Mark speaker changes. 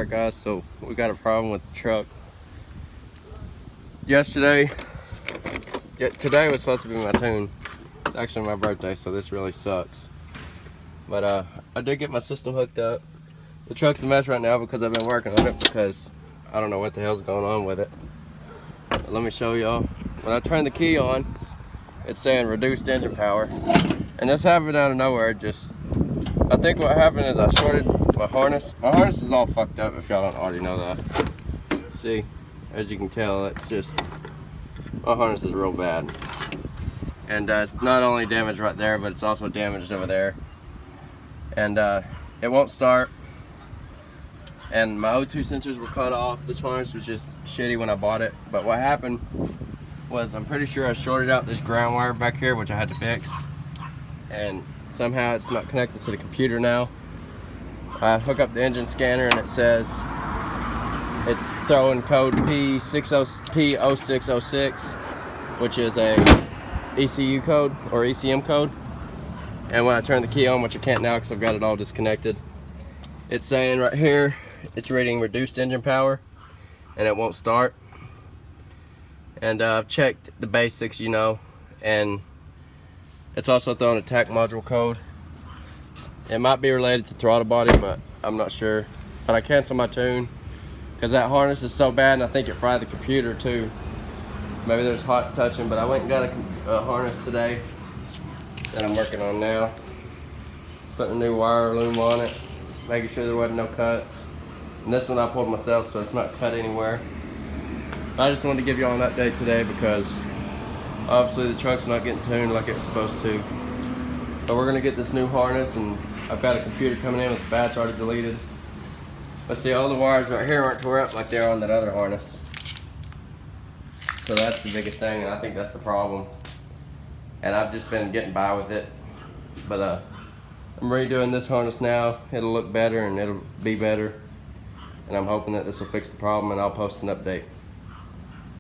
Speaker 1: Alright guys, so we got a problem with the truck. Today was supposed to be my tune. It's actually my birthday, so this really sucks. But I did get my system hooked up. The truck's a mess right now because I've been working on it because I don't know what the hell's going on with it. But let me show y'all. When I turn the key on, it's saying reduced engine power. And this happened out of nowhere. I think what happened is I shorted my harness. My harness is all fucked up if y'all don't already know that. See, as you can tell, it's just, my harness is real bad. And it's not only damaged right there, but it's also damaged over there. And it won't start. And my O2 sensors were cut off. This harness was just shitty when I bought it. But what happened was, I'm pretty sure I shorted out this ground wire back here, which I had to fix. And somehow it's not connected to the computer now. I hook up the engine scanner and it says it's throwing code P0606, which is a ECU code or ECM code. And when I turn the key on, which I can't now because I've got it all disconnected, it's saying right here it's reading reduced engine power and it won't start. And I've checked the basics, you know, and it's also throwing a TAC module code. It might be related to throttle body, but I'm not sure. But I canceled my tune because that harness is so bad, and I think it fried the computer too. Maybe there's hots touching, but I went and got a harness today that I'm working on now. Putting a new wire loom on it, making sure there wasn't no cuts. And this one I pulled myself, so it's not cut anywhere. I just wanted to give y'all an update today because obviously the truck's not getting tuned like it was supposed to. But we're gonna get this new harness, and I've got a computer coming in with the batch already deleted. But see, all the wires right here aren't tore up like they are on that other harness. So that's the biggest thing, and I think that's the problem. And I've just been getting by with it. But I'm redoing this harness now. It'll look better and it'll be better. And I'm hoping that this will fix the problem, and I'll post an update.